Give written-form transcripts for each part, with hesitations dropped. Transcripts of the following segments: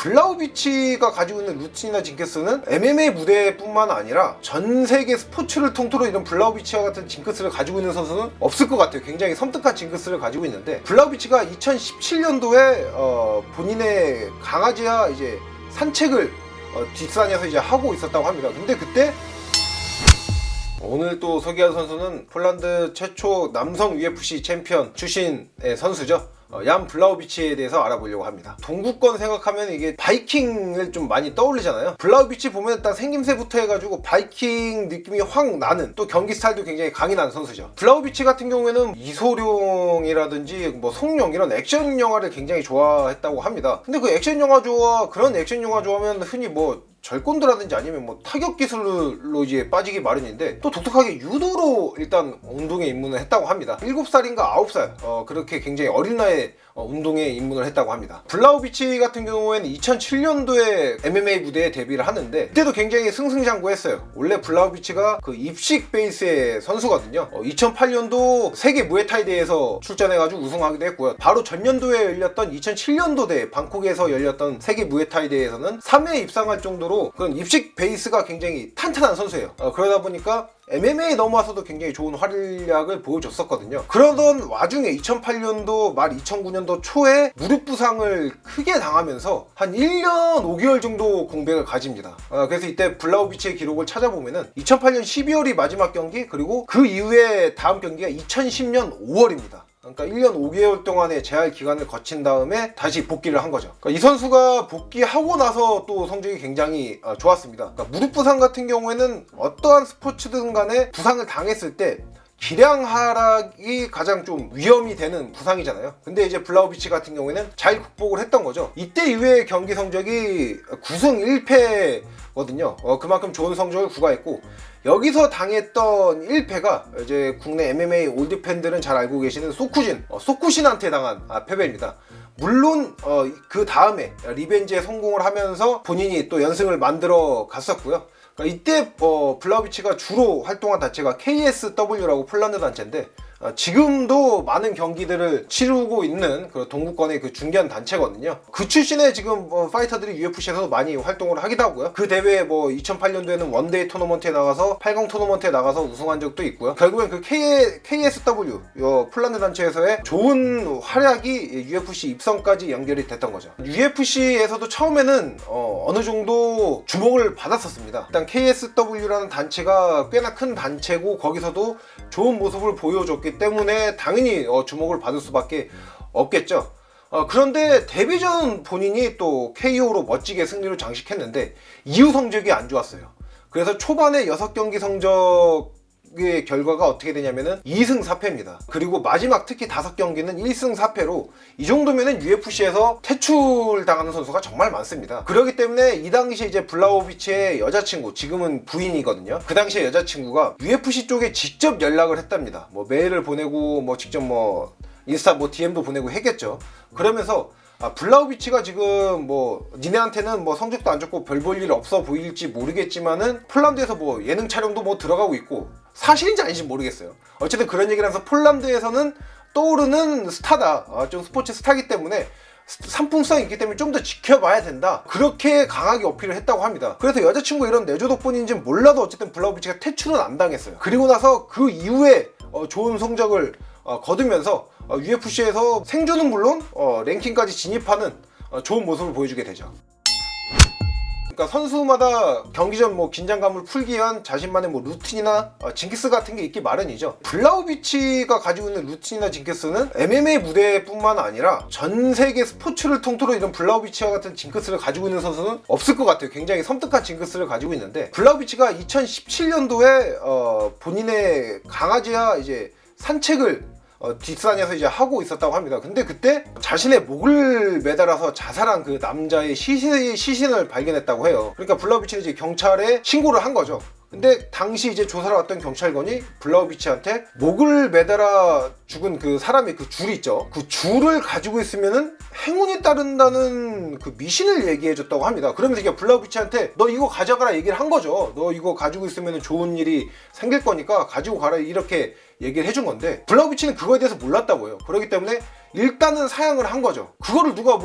블라우비치가 가지고 있는 루틴이나 징크스는 MMA 무대뿐만 아니라 전 세계 스포츠를 통틀어 이런 블라우비치와 같은 징크스를 가지고 있는 선수는 없을 것 같아요. 굉장히 섬뜩한 징크스를 가지고 있는데, 블라우비치가 2017년도에 본인의 강아지와 이제 산책을 뒷산에서 이제 하고 있었다고 합니다. 근데 그때 오늘 또 소개할 선수는 폴란드 최초 남성 UFC 챔피언 출신의 선수죠. 얀 블라우비치에 대해서 알아보려고 합니다. 동구권 생각하면 이게 바이킹을 좀 많이 떠올리잖아요. 블라우비치 보면 일단 생김새부터 해가지고 바이킹 느낌이 확 나는, 또 경기 스타일도 굉장히 강인한 선수죠. 블라우비치 같은 경우에는 이소룡이라든지 뭐 송룡 이런 액션 영화를 굉장히 좋아했다고 합니다. 근데 그 액션 영화 좋아, 그런 액션 영화 좋아하면 흔히 뭐 절권도라든지 아니면 뭐 타격 기술로 이제 빠지기 마련인데, 또 독특하게 유도로 일단 운동에 입문을 했다고 합니다. 7살인가 9살 그렇게 굉장히 어린 나이에 운동에 입문을 했다고 합니다. 블라우비치 같은 경우에는 2007년도에 MMA 무대에 데뷔를 하는데, 그때도 굉장히 승승장구했어요. 원래 블라우비치가 그 입식 베이스의 선수거든요. 2008년도 세계 무에타이 대회에서 출전해가지고 우승하기도 했고요. 바로 전년도에 열렸던 2007년도 대회, 방콕에서 열렸던 세계 무에타이 대회에서는 3회에 입상할 정도로 그런 입식 베이스가 굉장히 탄탄한 선수예요. 그러다 보니까 MMA 넘어와서도 굉장히 좋은 활약을 보여줬었거든요. 그러던 와중에 2008년도 말 2009년도 초에 무릎 부상을 크게 당하면서 한 1년 5개월 정도 공백을 가집니다. 그래서 이때 블라우비치의 기록을 찾아보면은 2008년 12월이 마지막 경기, 그리고 그 이후에 다음 경기가 2010년 5월입니다. 그러니까 1년 5개월 동안의 재활 기간을 거친 다음에 다시 복귀를 한 거죠. 그러니까 이 선수가 복귀하고 나서 또 성적이 굉장히 좋았습니다. 그러니까 무릎 부상 같은 경우에는 어떠한 스포츠든 간에 부상을 당했을 때 기량 하락이 가장 좀 위험이 되는 부상이잖아요. 근데 이제 블라우비치 같은 경우에는 잘 극복을 했던 거죠. 이때 이후에 경기 성적이 9승 1패거든요. 그만큼 좋은 성적을 구가했고, 여기서 당했던 1패가 이제 국내 MMA 올드 팬들은 잘 알고 계시는 소쿠신한테 당한 패배입니다. 물론 그 다음에 리벤지에 성공을 하면서 본인이 또 연승을 만들어 갔었고요. 그러니까 이때 블라우비치가 주로 활동한 단체가 KSW라고 폴란드 단체인데, 지금도 많은 경기들을 치르고 있는 그 동구권의 그 중견 단체거든요. 그 출신의 지금 파이터들이 UFC에서도 많이 활동을 하기도 하고요. 그 대회에 2008년도에는 원데이 토너먼트에 나가서 8강 토너먼트에 나가서 우승한 적도 있고요. 결국엔 그 KSW 폴란드 단체에서의 좋은 활약이 UFC 입성까지 연결이 됐던 거죠. UFC에서도 처음에는 어느 정도 주목을 받았었습니다. 일단 KSW라는 단체가 꽤나 큰 단체고, 거기서도 좋은 모습을 보여줬기 때문에 당연히 주목을 받을 수밖에 없겠죠. 그런데 데뷔 전 본인이 또 KO로 멋지게 승리를 장식했는데 이후 성적이 안 좋았어요. 그래서 초반에 6경기 성적의 결과가 어떻게 되냐면은 2승 4패입니다. 그리고 마지막 특히 5경기는 1승 4패로, 이 정도면은 UFC에서 퇴출당하는 선수가 정말 많습니다. 그렇기 때문에 이 당시에 이제 블라우비치의 여자친구, 지금은 부인이거든요. 그 당시에 여자친구가 UFC 쪽에 직접 연락을 했답니다. 메일을 보내고 직접 인스타 DM도 보내고 했겠죠. 그러면서 블라우비치가 지금 니네한테는 성적도 안 좋고 별 볼 일 없어 보일지 모르겠지만은 폴란드에서 예능 촬영도 들어가고 있고, 사실인지 아닌지 모르겠어요. 어쨌든 그런 얘기를 하면서 폴란드에서는 떠오르는 스타다, 좀 스포츠 스타이기 때문에 상품성이 있기 때문에 좀 더 지켜봐야 된다, 그렇게 강하게 어필을 했다고 합니다. 그래서 여자친구 이런 내조 덕분인지는 몰라도 어쨌든 블라우비치가 퇴출은 안 당했어요. 그리고 나서 그 이후에 좋은 성적을 거두면서 UFC에서 생존은 물론 랭킹까지 진입하는 좋은 모습을 보여주게 되죠. 그러니까 선수마다 경기 전 긴장감을 풀기 위한 자신만의 루틴이나 징크스 같은 게 있기 마련이죠. 블라우비치가 가지고 있는 루틴이나 징크스는 MMA 무대뿐만 아니라 전 세계 스포츠를 통틀어 이런 블라우비치와 같은 징크스를 가지고 있는 선수는 없을 것 같아요. 굉장히 섬뜩한 징크스를 가지고 있는데, 블라우비치가 2017년도에 본인의 강아지와 이제 산책을 뒷산에서 이제 하고 있었다고 합니다. 근데 그때 자신의 목을 매달아서 자살한 그 남자의 시신을 발견했다고 해요. 그러니까 블라우비치는 이제 경찰에 신고를 한 거죠. 근데 당시 이제 조사를 왔던 경찰관이 블라우비치한테 목을 매달아 죽은 그 사람의 그 줄 있죠. 그 줄을 가지고 있으면은 행운이 따른다는 그 미신을 얘기해줬다고 합니다. 그러면서 이게 블라우비치한테 너 이거 가져가라 얘기를 한 거죠. 너 이거 가지고 있으면 좋은 일이 생길 거니까 가지고 가라, 이렇게 얘기를 해준 건데, 블라우비치는 그거에 대해서 몰랐다고 해요. 그렇기 때문에 일단은 사양을 한 거죠. 그거를 누가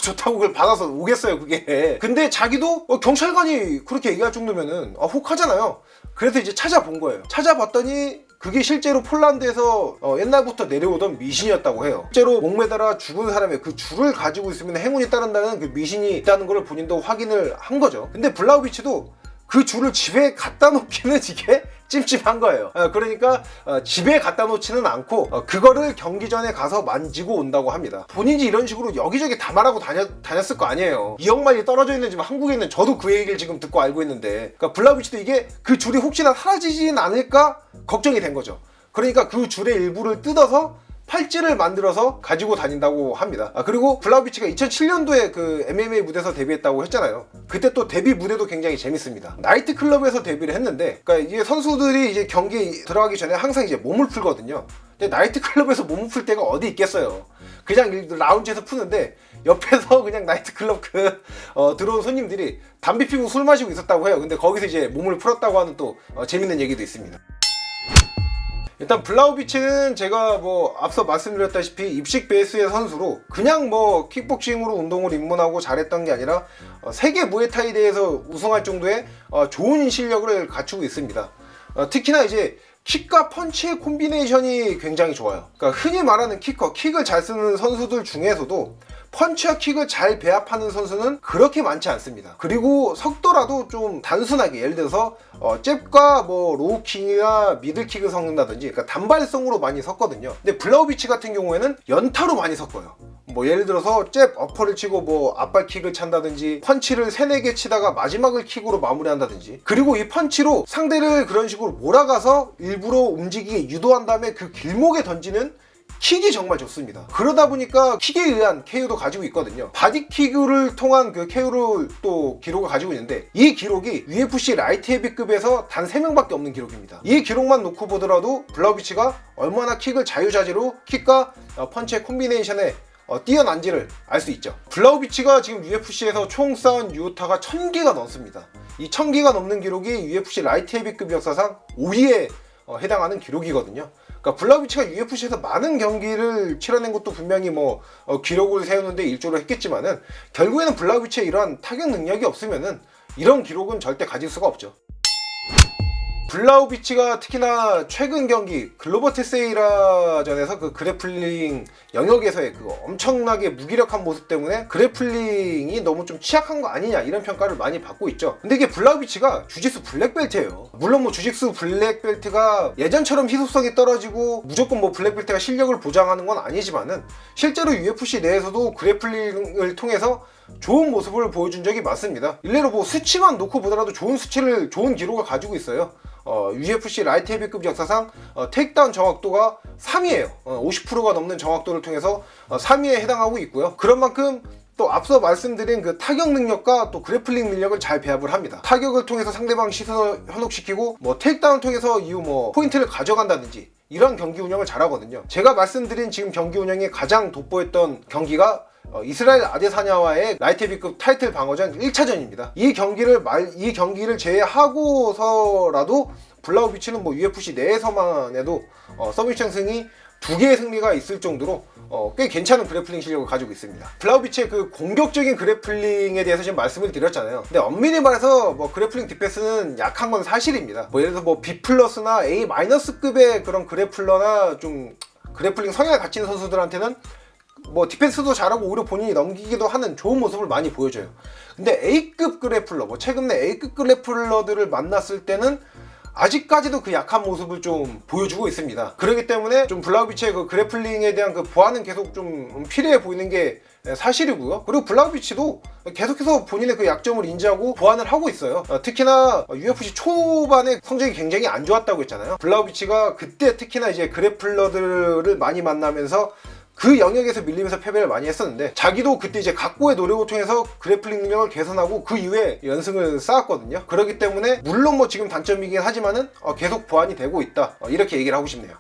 좋다고 그걸 받아서 오겠어요, 그게. 근데 자기도 경찰관이 그렇게 얘기할 정도면은 혹하잖아요. 그래서 이제 찾아본 거예요. 찾아봤더니 그게 실제로 폴란드에서 옛날부터 내려오던 미신이었다고 해요. 실제로 목매달아 죽은 사람의 그 줄을 가지고 있으면 행운이 따른다는 그 미신이 있다는 걸 본인도 확인을 한 거죠. 근데 블라우비치도 그 줄을 집에 갖다 놓기는 이게 찜찜한 거예요. 그러니까 집에 갖다 놓지는 않고 그거를 경기 전에 가서 만지고 온다고 합니다. 본인이 이런 식으로 여기저기 다 말하고 다녔을 거 아니에요. 2억 마일이 떨어져 있는 지금 한국에 있는 저도 그 얘기를 지금 듣고 알고 있는데, 그러니까 블라우비치도 이게 그 줄이 혹시나 사라지진 않을까 걱정이 된 거죠. 그러니까 그 줄의 일부를 뜯어서 팔찌를 만들어서 가지고 다닌다고 합니다. 그리고 블라우비치가 2007년도에 그 MMA 무대에서 데뷔했다고 했잖아요. 그때 또 데뷔 무대도 굉장히 재밌습니다. 나이트클럽에서 데뷔를 했는데, 그러니까 이게 선수들이 이제 경기 들어가기 전에 항상 이제 몸을 풀거든요. 근데 나이트클럽에서 몸을 풀 때가 어디 있겠어요. 그냥 라운지에서 푸는데 옆에서 그냥 나이트클럽 들어온 손님들이 담배 피고 술 마시고 있었다고 해요. 근데 거기서 이제 몸을 풀었다고 하는 또 재밌는 얘기도 있습니다. 일단 블라우비치는 제가 앞서 말씀드렸다시피 입식 베이스의 선수로 그냥 킥복싱으로 운동을 입문하고 잘했던 게 아니라 세계 무에타이 대회에서 우승할 정도의 좋은 실력을 갖추고 있습니다. 특히나 이제 킥과 펀치의 콤비네이션이 굉장히 좋아요. 그러니까 흔히 말하는 키커, 킥을 잘 쓰는 선수들 중에서도 펀치와 킥을 잘 배합하는 선수는 그렇게 많지 않습니다. 그리고 섞더라도 좀 단순하게, 예를 들어서 잽과 로우킥이나 미들킥을 섞는다든지, 그러니까 단발성으로 많이 섞거든요. 근데 블라우비치 같은 경우에는 연타로 많이 섞어요. 예를 들어서 잽 어퍼를 치고 앞발킥을 찬다든지, 펀치를 3-4개 치다가 마지막을 킥으로 마무리한다든지, 그리고 이 펀치로 상대를 그런 식으로 몰아가서 일부러 움직이게 유도한 다음에 그 길목에 던지는 킥이 정말 좋습니다. 그러다 보니까 킥에 의한 KO도 가지고 있거든요. 바디킥을 통한 그 KO를 또 기록을 가지고 있는데, 이 기록이 UFC 라이트 헤비급에서 단 3명밖에 없는 기록입니다. 이 기록만 놓고 보더라도 블라우비치가 얼마나 킥을 자유자재로 킥과 펀치의 콤비네이션에 뛰어난지를 알 수 있죠. 블라우비치가 지금 UFC에서 총 쌓은 유효타가 1000개가 넘습니다. 이 1000개가 넘는 기록이 UFC 라이트 헤비급 역사상 5위에 해당하는 기록이거든요. 그러니까 블라우비치가 UFC에서 많은 경기를 치러낸 것도 분명히 기록을 세우는데 일조를 했겠지만은, 결국에는 블라우비치의 이러한 타격 능력이 없으면은 이런 기록은 절대 가질 수가 없죠. 블라우비치가 특히나 최근 경기 글로버 테세이라전에서 그 그래플링 영역에서의 그 엄청나게 무기력한 모습 때문에 그래플링이 너무 좀 취약한 거 아니냐, 이런 평가를 많이 받고 있죠. 근데 이게 블라우비치가 주짓수 블랙벨트예요. 물론 주짓수 블랙벨트가 예전처럼 희소성이 떨어지고 무조건 블랙벨트가 실력을 보장하는 건 아니지만은, 실제로 UFC 내에서도 그래플링을 통해서 좋은 모습을 보여준 적이 많습니다. 일례로 수치만 놓고 보더라도 좋은 기록을 가지고 있어요. UFC 라이트 헤비급 역사상 테이크다운 정확도가 3위예요. 50%가 넘는 정확도를 통해서 3위에 해당하고 있고요. 그런 만큼 또 앞서 말씀드린 그 타격 능력과 또 그래플링 능력을 잘 배합을 합니다. 타격을 통해서 상대방 시선을 현혹시키고 테이크다운을 통해서 이후 포인트를 가져간다든지, 이런 경기 운영을 잘하거든요. 제가 말씀드린 지금 경기 운영이 가장 돋보였던 경기가 이스라엘 아데사냐와의 라이트 헤비급 타이틀 방어전 1차전입니다. 이 경기를 제외하고서라도 블라우비치는 UFC 내에서만 해도 서미션 승이 2개의 승리가 있을 정도로 꽤 괜찮은 그래플링 실력을 가지고 있습니다. 블라우비치의 그 공격적인 그래플링에 대해서 지금 말씀을 드렸잖아요. 근데 엄밀히 말해서 그래플링 디펜스는 약한 건 사실입니다. 예를 들어서 B 플러스나 A 마이너스급의 그런 그래플러나 좀 그래플링 성향을 갖춘 선수들한테는 디펜스도 잘하고 오히려 본인이 넘기기도 하는 좋은 모습을 많이 보여줘요. 근데 A급 그래플러, 최근에 A급 그래플러들을 만났을 때는 아직까지도 그 약한 모습을 좀 보여주고 있습니다. 그렇기 때문에 좀 블라우비치의 그 그래플링에 대한 그 보완은 계속 좀 필요해 보이는 게 사실이고요. 그리고 블라우비치도 계속해서 본인의 그 약점을 인지하고 보완을 하고 있어요. 특히나 UFC 초반에 성적이 굉장히 안 좋았다고 했잖아요. 블라우비치가 그때 특히나 이제 그래플러들을 많이 만나면서 그 영역에서 밀리면서 패배를 많이 했었는데, 자기도 그때 이제 각고의 노력을 통해서 그래플링 능력을 개선하고 그 이후에 연승을 쌓았거든요. 그렇기 때문에 물론 지금 단점이긴 하지만은 계속 보완이 되고 있다, 이렇게 얘기를 하고 싶네요.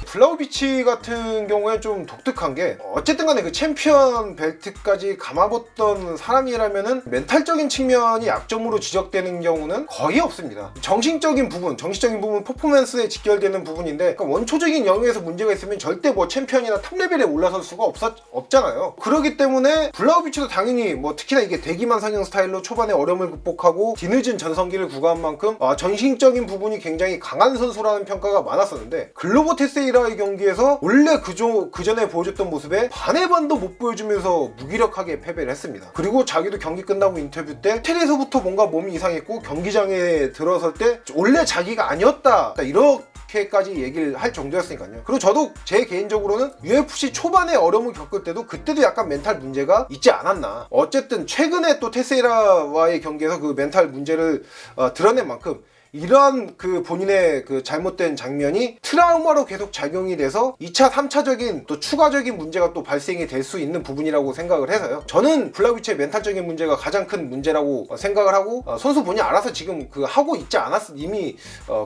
블라우비치 같은 경우에 좀 독특한 게 어쨌든 간에 그 챔피언 벨트까지 감아봤던 사람이라면은 멘탈적인 측면이 약점으로 지적되는 경우는 거의 없습니다. 정신적인 부분 퍼포먼스에 직결되는 부분인데, 그러니까 원초적인 영역에서 문제가 있으면 절대 뭐 챔피언이나 탑레벨에 올라설 수가 없잖아요. 그렇기 때문에 블라우비치도 당연히 뭐 특히나 이게 대기만 상형 스타일로 초반에 어려움을 극복하고 뒤늦은 전성기를 구가한 만큼 정신적인 부분이 굉장히 강한 선수라는 평가가 많았었는데, 글로버 테세이라의 경기에서 원래 그 전에 보여줬던 모습에 반의 반도 못 보여주면서 무기력하게 패배를 했습니다. 그리고 자기도 경기 끝나고 인터뷰 때 호텔에서부터 뭔가 몸이 이상했고 경기장에 들어설 때 원래 자기가 아니었다 이렇게까지 얘기를 할 정도였으니까요. 그리고 저도 제 개인적으로는 UFC 초반에 어려움을 겪을 때도 그때도 약간 멘탈 문제가 있지 않았나. 어쨌든 최근에 또 테세이라와의 경기에서 그 멘탈 문제를 드러낸 만큼 이러한 그 본인의 그 잘못된 장면이 트라우마로 계속 작용이 돼서 2차, 3차적인 또 추가적인 문제가 또 발생이 될 수 있는 부분이라고 생각을 해서요. 저는 블라우비치의 멘탈적인 문제가 가장 큰 문제라고 생각을 하고, 선수 본인이 알아서 지금 그 하고 있지 이미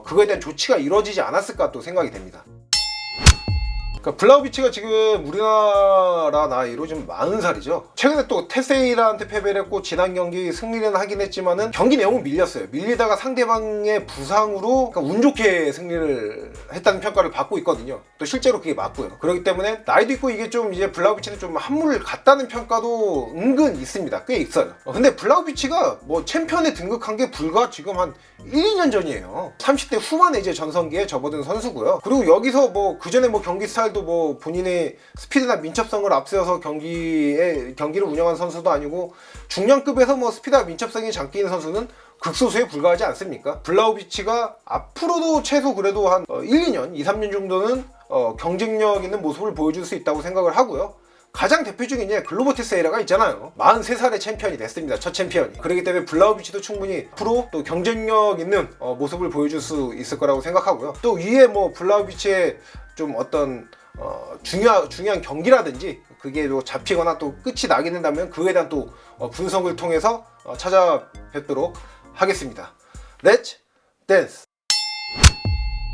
그거에 대한 조치가 이루어지지 않았을까 또 생각이 됩니다. 그러니까 블라우비치가 지금 우리나라 나이로 지금 40살이죠. 최근에 또 테세이라한테 패배를 했고 지난 경기 승리는 하긴 했지만은 경기 내용은 밀렸어요. 밀리다가 상대방의 부상으로 그러니까 운 좋게 승리를 했다는 평가를 받고 있거든요. 또 실제로 그게 맞고요. 그렇기 때문에 나이도 있고 이게 좀 이제 블라우비치는 좀 한물 갔다는 평가도 은근 있습니다. 꽤 있어요. 근데 블라우비치가 뭐 챔피언에 등극한 게 불과 지금 한 1, 2년 전이에요. 30대 후반에 이제 전성기에 접어든 선수고요. 그리고 여기서 뭐 그전에 뭐 경기 스타일도 뭐 본인의 스피드나 민첩성을 앞세워서 경기를 운영한 선수도 아니고, 중량급에서 뭐 스피드와 민첩성이 장기인 선수는 극소수에 불과하지 않습니까? 블라우비치가 앞으로도 최소 그래도 한 1, 2년, 2, 3년 정도는 경쟁력 있는 모습을 보여줄 수 있다고 생각을 하고요. 가장 대표적인 게 글로버 테세이라가 있잖아요. 43살의 챔피언이 됐습니다. 첫 챔피언이. 그렇기 때문에 블라우비치도 충분히 앞으로 또 경쟁력 있는 모습을 보여줄 수 있을 거라고 생각하고요. 또 위에 뭐 블라우비치의 좀 어떤 중요한 경기라든지 그게 또 잡히거나 또 끝이 나게 된다면 그에 대한 또 분석을 통해서 찾아뵙도록 하겠습니다. Let's dance!